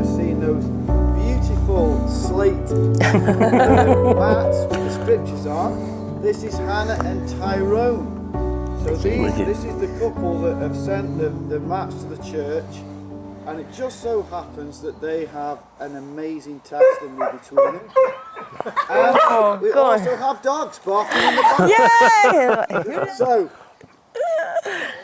just seen those beautiful slate mats with the scriptures on. This is Hannah and Tyrone. So this is the couple that have sent the mats to the church, and it just so happens that they have an amazing testimony between them. And we also have dogs barking in the back. Yay! So,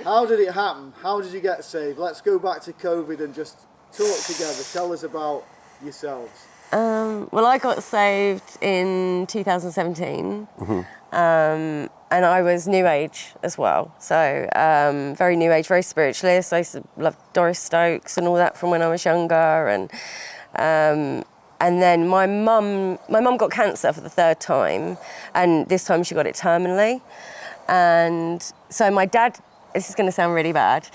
how did it happen? How did you get saved? Let's go back to COVID and just talk together. Tell us about yourselves. Well, I got saved in 2017. And I was New Age as well. So very New Age, very spiritualist. I used to love Doris Stokes and all that from when I was younger. And then my mum got cancer for the third time. And this time she got it terminally. And so my dad, this is going to sound really bad.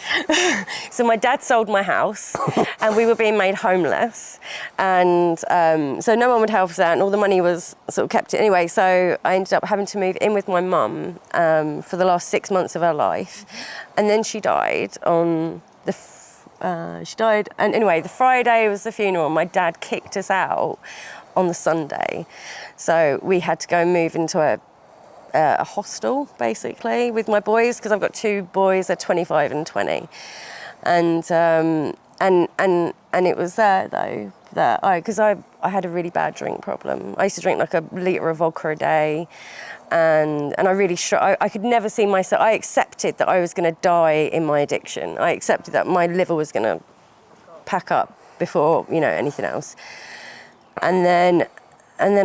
So my dad sold my house and we were being made homeless. And so no one would help us out and all the money was sort of kept. Anyway, so I ended up having to move in with my mum for the last 6 months of her life. And then she died on and anyway, the Friday was the funeral. My dad kicked us out on the Sunday. So we had to go and move into a hostel, basically, with my boys, because I've got two boys, they're 25 and 20. And it was there, though, that because I had a really bad drink problem. I used to drink like a litre of vodka a day, and I really I could never see myself. I accepted that I was going to die in my addiction. I accepted that my liver was going to pack up before, anything else. And then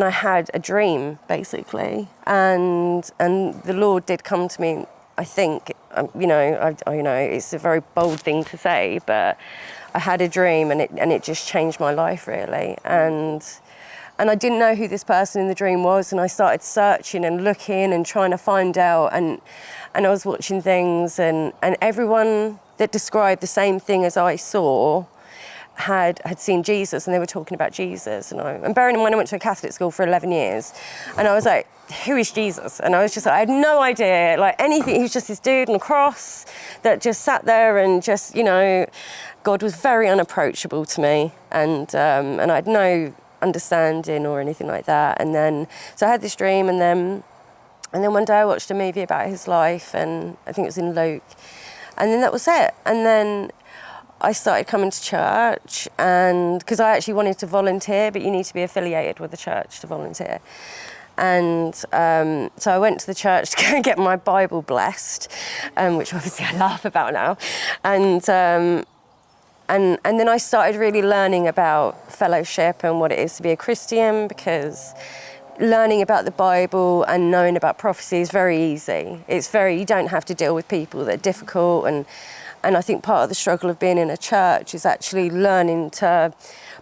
I had a dream, basically, and the Lord did come to me. I think, it's a very bold thing to say, but I had a dream, and it just changed my life, really. And I didn't know who this person in the dream was, and I started searching and looking and trying to find out, and I was watching things, and everyone that described the same thing as I saw had seen Jesus, and they were talking about Jesus. And bearing in mind, I went to a Catholic school for 11 years, and I was like, who is Jesus? And I was just like, I had no idea, like anything. He was just this dude on a cross that just sat there, and just, God was very unapproachable to me, and I had no understanding or anything like that. And then, so I had this dream, and then one day I watched a movie about his life, and I think it was in Luke, and then that was it. And then I started coming to church, and because I actually wanted to volunteer, but you need to be affiliated with the church to volunteer. And so I went to the church to go and get my Bible blessed, which obviously I laugh about now. And then I started really learning about fellowship and what it is to be a Christian, because learning about the Bible and knowing about prophecy is very easy. You don't have to deal with people that are difficult, and I think part of the struggle of being in a church is actually learning to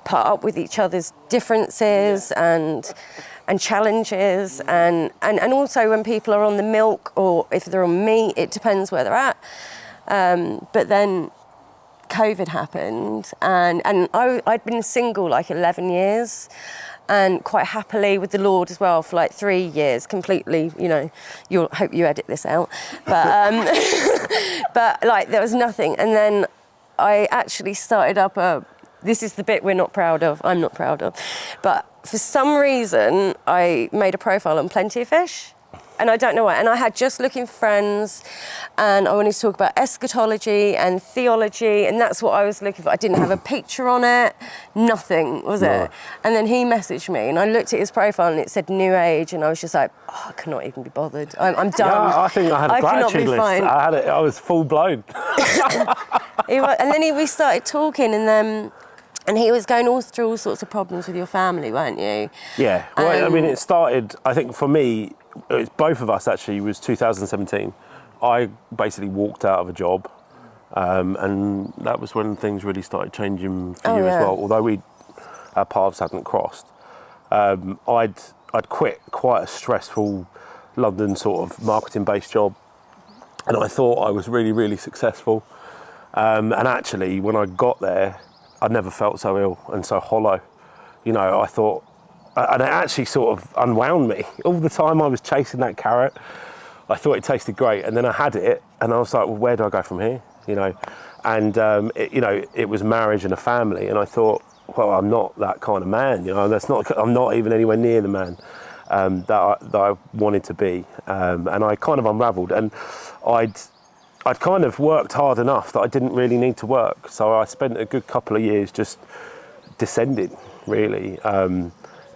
put up with each other's differences and challenges, and also when people are on the milk, or if they're on meat, it depends where they're at. But then COVID happened, and I'd been single like 11 years, and quite happily with the Lord as well for like 3 years, completely, you'll hope you edit this out, but but like there was nothing. And then I actually started up this is the bit I'm not proud of, but for some reason I made a profile on Plenty of Fish. And I don't know why. And I had Just Looking for Friends, and I wanted to talk about eschatology and theology, and that's what I was looking for. I didn't have a picture on it, nothing, was it? And then he messaged me, and I looked at his profile, and it said New Age, and I was just like, I cannot even be bothered. I'm done. Yeah, I think I had a gratitude list. I was full blown. And then we started talking, and he was going through all sorts of problems with your family, weren't you? Yeah. Well, it started, I think for me, both of us actually, was 2017. I basically walked out of a job, and that was when things really started changing for you as well. Although our paths hadn't crossed, I'd quit quite a stressful London sort of marketing-based job, and I thought I was really, really successful. And actually, when I got there, I never felt so ill and so hollow. I thought. And it actually sort of unwound me. All the time I was chasing that carrot, I thought it tasted great, and then I had it, and I was like, well, where do I go from here? And it was marriage and a family, and I thought, well, I'm not that kind of man, you know. I'm not even anywhere near the man that I wanted to be, and I kind of unravelled, and I'd kind of worked hard enough that I didn't really need to work, so I spent a good couple of years just descending, really.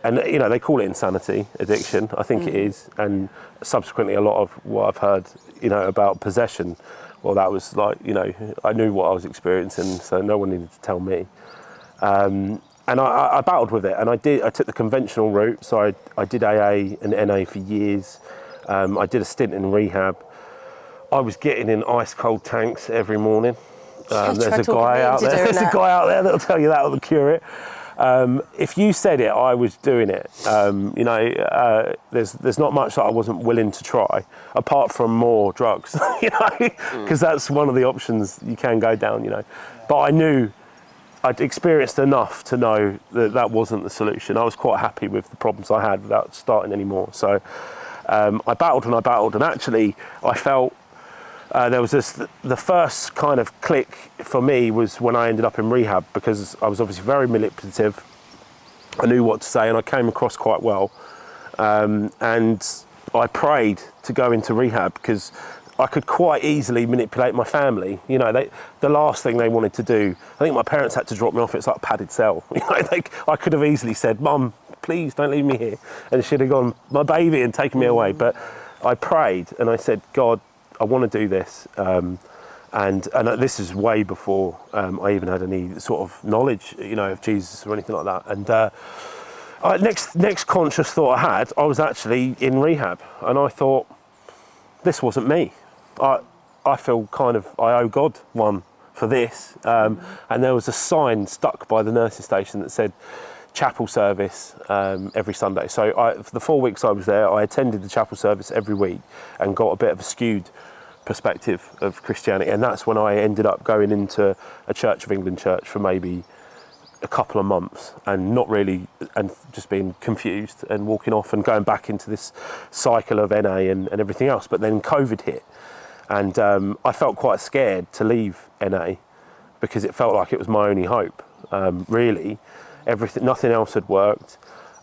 And you know, they call it insanity, addiction. I think it is, and subsequently a lot of what I've heard, you know, about possession. Well, that was like, you know, I knew what I was experiencing, so no one needed to tell me. And I battled with it, and I took the conventional route. So I did AA and NA for years. I did a stint in rehab. I was getting in ice cold tanks every morning. There's a guy out there. There's a guy out there that'll tell you that will cure it. If you said it, I was doing it. You know, there's not much that I wasn't willing to try, apart from more drugs. You know, because that's one of the options you can go down. You know, but I knew I'd experienced enough to know that that wasn't the solution. I was quite happy with the problems I had without starting anymore. So I battled, and actually I felt. There was the first kind of click for me was when I ended up in rehab, because I was obviously very manipulative. I knew what to say, and I came across quite well. And I prayed to go into rehab because I could quite easily manipulate my family. You know, the last thing they wanted to do, I think my parents had to drop me off. It's like a padded cell. You know, I could have easily said, "Mum, please don't leave me here," and she'd have gone, "My baby," and taken me away. But I prayed and I said, "God, I want to do this," and this is way before I even had any sort of knowledge, you know, of Jesus or anything like that. And next conscious thought I had, I was actually in rehab, and I thought, this wasn't me. I feel kind of I owe God one for this, and there was a sign stuck by the nursing station that said chapel service every Sunday. So for the 4 weeks I was there, I attended the chapel service every week and got a bit of a skewed perspective of Christianity, and that's when I ended up going into a Church of England church for maybe a couple of months, and not really, and just being confused and walking off and going back into this cycle of NA and everything else. But then COVID hit, and I felt quite scared to leave NA because it felt like it was my only hope. Really, nothing else had worked.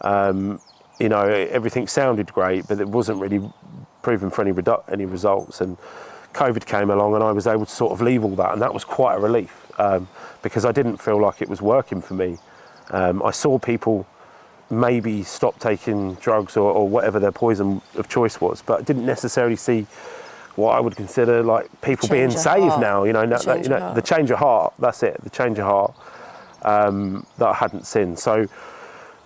You know, everything sounded great, but it wasn't really proven for any results. And COVID came along, and I was able to sort of leave all that, and that was quite a relief, because I didn't feel like it was working for me. I saw people maybe stop taking drugs or whatever their poison of choice was, but I didn't necessarily see what I would consider like people being saved now. You know, the change of heart. That's it, the change of heart that I hadn't seen. So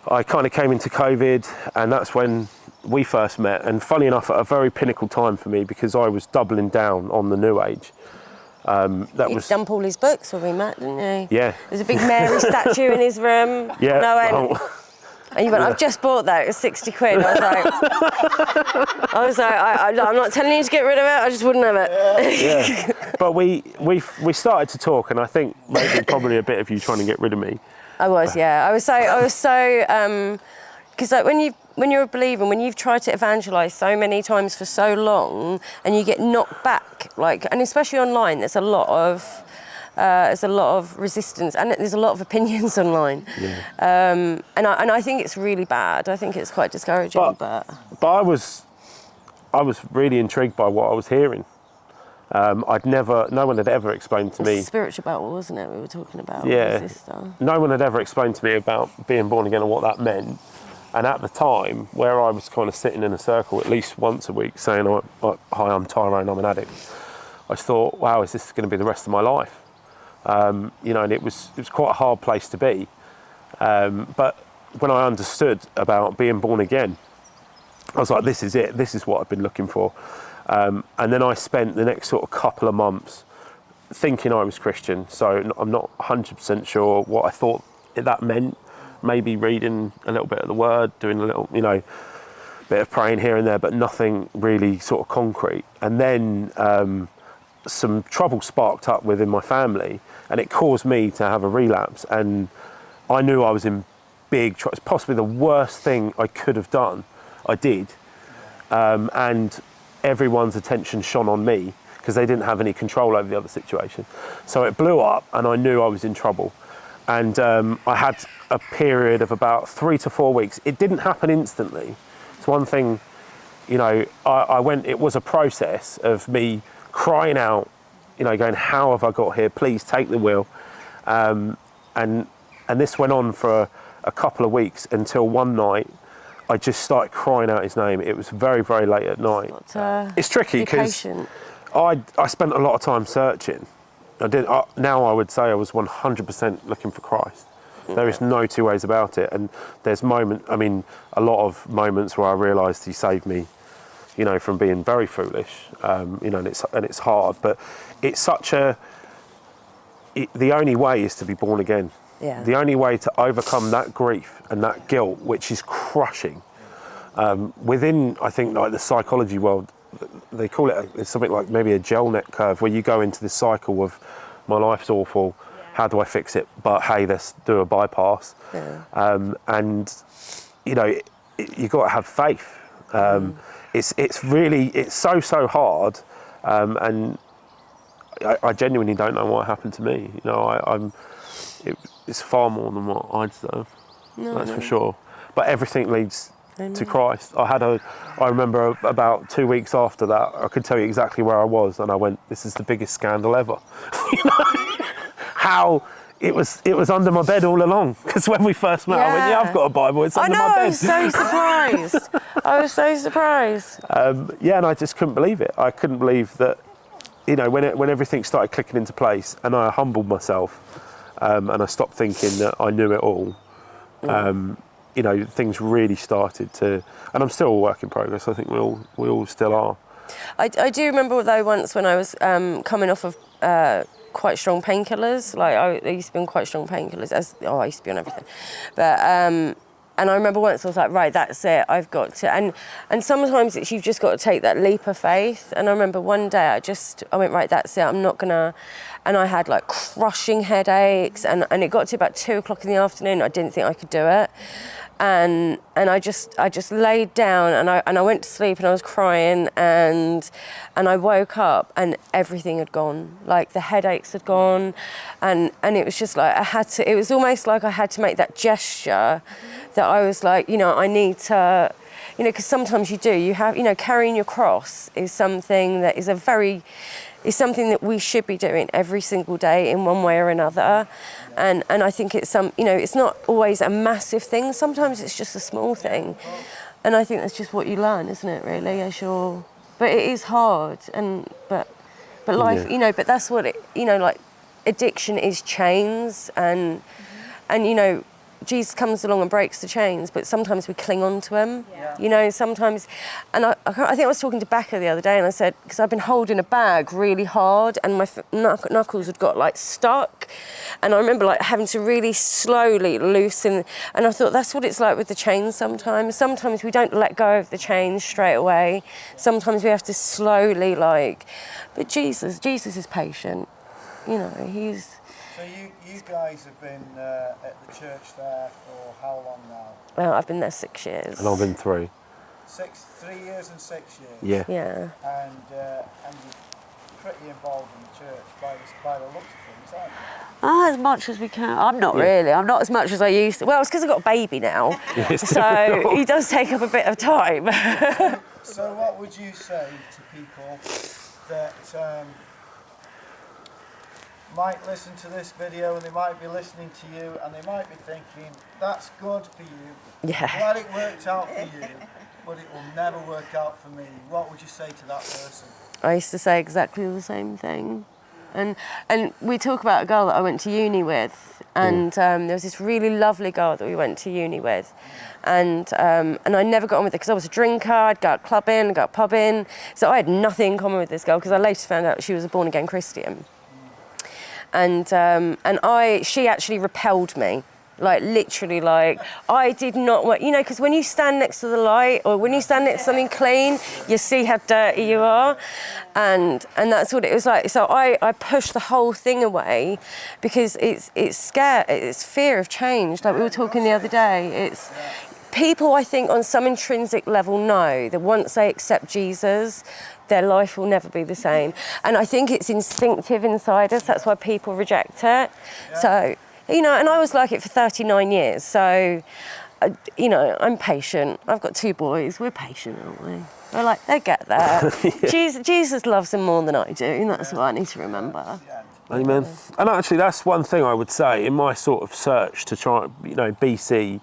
I kind of came into COVID, and that's when we first met. And funny enough, at a very pinnacle time for me, because I was doubling down on the New Age. You've done Paulie's books when we met, didn't you? Yeah. There's a big Mary statue in his room. Yeah. And you went, "I've just bought that, it was 60 quid. I was like, I'm not telling you to get rid of it, I just wouldn't have it. Yeah. But we started to talk, and I think maybe probably a bit of you trying to get rid of me. I was so, because like when you're a believer, when you've tried to evangelise so many times for so long, and you get knocked back, like, and especially online, there's a lot of resistance, and there's a lot of opinions online. Yeah. And I think it's really bad. I think it's quite discouraging. But I was really intrigued by what I was hearing. No one had ever explained to me. It's spiritual battle, wasn't it? We were talking about. Yeah. No one had ever explained to me about being born again and what that meant. And at the time, where I was kind of sitting in a circle at least once a week saying, "Hi, I'm Tyrone, I'm an addict," I thought, wow, is this going to be the rest of my life? You know, and it was quite a hard place to be. But when I understood about being born again, I was like, this is it. This is what I've been looking for. And then I spent the next sort of couple of months thinking I was Christian. So I'm not 100% sure what I thought that meant. Maybe reading a little bit of the Word, doing a little, you know, bit of praying here and there, but nothing really sort of concrete. And then some trouble sparked up within my family, and it caused me to have a relapse. And I knew I was in big trouble. It's possibly the worst thing I could have done. I did. And everyone's attention shone on me because they didn't have any control over the other situation. So it blew up, and I knew I was in trouble. And I had a period of about 3 to 4 weeks. It didn't happen instantly. It's one thing, you know, it was a process of me crying out, you know, going, how have I got here? Please take the wheel. And this went on for a couple of weeks until one night I just started crying out his name. It was very, very late at night. It's tricky because I spent a lot of time searching. Now I would say I was 100% looking for Christ. There is no two ways about it. And there's a lot of moments where I realised he saved me, you know, from being very foolish, you know, and it's hard. But it's such the only way is to be born again. Yeah. The only way to overcome that grief and that guilt, which is crushing, within, I think, like the psychology world, they call it something like maybe a gel net curve, where you go into this cycle of, my life's awful, how do I fix it? But hey, let's do a bypass. Yeah. And, you know, you've got to have faith. It's really so hard. And I genuinely don't know what happened to me. You know, it's far more than what I deserve. That's for sure. But everything leads to Christ. I remember about 2 weeks after that, I could tell you exactly where I was, and I went, this is the biggest scandal ever. You know? How it was under my bed all along. Because when we first met, I went, yeah, I've got a Bible, it's under my bed. I was so surprised. I was so surprised. Yeah, and I just couldn't believe it. I couldn't believe that, you know, when everything started clicking into place, and I humbled myself, and I stopped thinking that I knew it all. You know, things really started to, and I'm still a work in progress. I think we all still are. I do remember though once when I was coming off of quite strong painkillers. Like I used to be on quite strong painkillers. I used to be on everything, but and I remember once I was like, right, that's it. I've got to, and sometimes you've just got to take that leap of faith. And I remember one day I went, right, that's it. I'm not gonna. And I had like crushing headaches, and it got to about 2:00 in the afternoon. I didn't think I could do it. And I just laid down and I went to sleep and I was crying and I woke up and everything had gone. Like the headaches had gone and it was just like it was almost like I had to make that gesture that I was like, you know, I need to, you know, because sometimes you have, you know, carrying your cross is something that is is something that we should be doing every single day in one way or another. And I think it's you know, it's not always a massive thing. Sometimes it's just a small thing. And I think that's just what you learn, isn't it, really, but it is hard. But life, you know, but that's what it, you know, like addiction is chains and you know, Jesus comes along and breaks the chains, but sometimes we cling on to him, you know, sometimes. And I think I was talking to Becca the other day and I said, because I've been holding a bag really hard and my knuckles had got like stuck. And I remember like having to really slowly loosen. And I thought that's what it's like with the chains sometimes. Sometimes we don't let go of the chains straight away. Sometimes we have to slowly but Jesus is patient, you know, he's... So you guys have been at the church there for how long now? I've been there 6 years. And I've been 3. 3 years and 6 years. Yeah. Yeah. And you're pretty involved in the church by the looks of things, aren't you? As much as we can. I'm not really. I'm not as much as I used to. Well, it's because I've got a baby now, so he does take up a bit of time. So what would you say to people that might listen to this video and they might be listening to you and they might be thinking, that's good for you, glad it worked out for you, but it will never work out for me. What would you say to that person? I used to say exactly the same thing. And we talk about a girl that I went to uni with, and there was this really lovely girl that we went to uni with, and I never got on with her because I was a drinker. I'd go out clubbing, I'd go out pubbing, so I had nothing in common with this girl because I later found out she was a born-again Christian. And she actually repelled me, like literally, like I did not want, you know, because when you stand next to the light or when you stand next to something clean, you see how dirty you are, and that's what it was like. So I pushed the whole thing away because it's fear of change, like we were talking the other day. It's people, I think, on some intrinsic level know that once they accept Jesus, their life will never be the same. And I think it's instinctive inside us. That's why people reject it. Yeah. So You know, and I was like it for 39 years. So, you know, I'm patient. I've got 2 boys. We're patient, aren't we? We're like, they get there. Jesus loves them more than I do, and that's what I need to remember. Amen. And actually, that's one thing I would say in my sort of search to try, you know, BC.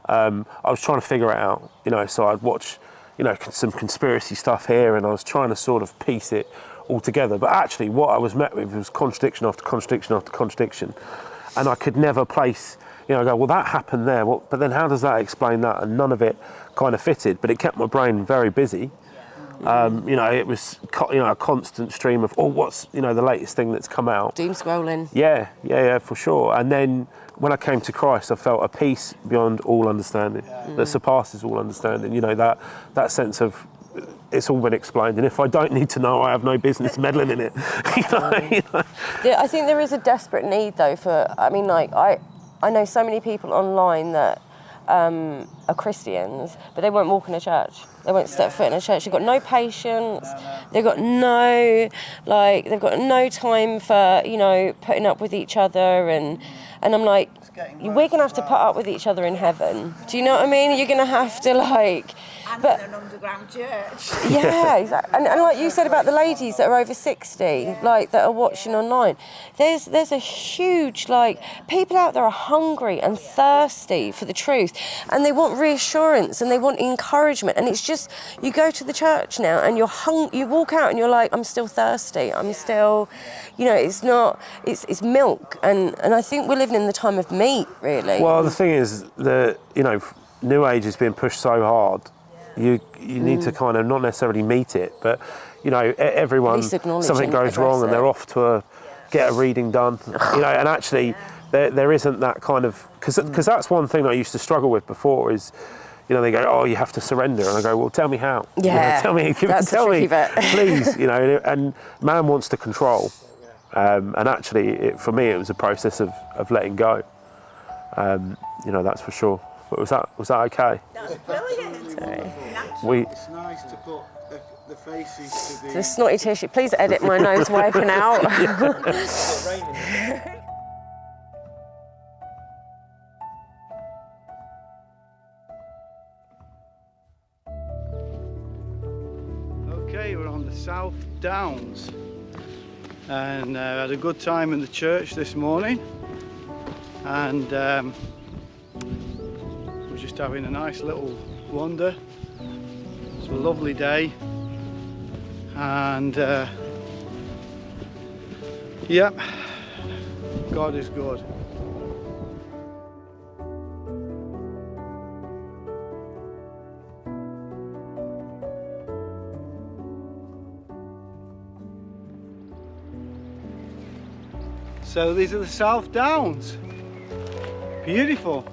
I was trying to figure it out, you know. So I'd watch, you know, some conspiracy stuff here, and I was trying to sort of piece it all together. But actually, what I was met with was contradiction after contradiction after contradiction, and I could never place. You know, I go, well, that happened there. Well, but then how does that explain that? And none of it kind of fitted. But it kept my brain very busy. You know, it was a constant stream of, what's, you know, the latest thing that's come out. Doom scrolling. Yeah, for sure. And then when I came to Christ, I felt a peace beyond all understanding, that surpasses all understanding. You know, that sense of it's all been explained, and if I don't need to know, I have no business meddling in it. You know? Yeah, I think there is a desperate need, though, for. I mean, like I know so many people online that are Christians, but they won't walk in a church. They won't step foot in a church. They've got no patience. They've got no time for, you know, putting up with each other, and I'm like, we're gonna have to put up with each other in heaven. Do you know what I mean? You're gonna have to And in an underground church. Yeah, exactly. And like you said about the ladies that are over 60, like that are watching online, there's a huge, like, people out there are hungry and thirsty for the truth, and they want reassurance and they want encouragement. And it's just, you go to the church now and you walk out and you're like, I'm still thirsty. I'm still, you know, it's milk. And I think we're living in the time of meat, really. Well, the thing is that, you know, New Age is being pushed so hard. You need to kind of not necessarily meet it, but, you know, everyone, something goes wrong and they're off to get a reading done, you know, and actually there isn't that kind of, because that's one thing I used to struggle with before is, you know, they go, you have to surrender, and I go, well, tell me how. Yeah, you know, tell me, please, you know, and man wants to control, and actually, for me, it was a process of letting go, you know, that's for sure. But was that okay? That's brilliant. It's nice to put the faces to the snotty tissue. Please edit my nose wiping out. Okay, we're on the South Downs, and had a good time in the church this morning, and we're just having a nice little wander. It's a lovely day, and yep, God is good. So these are the South Downs. Beautiful.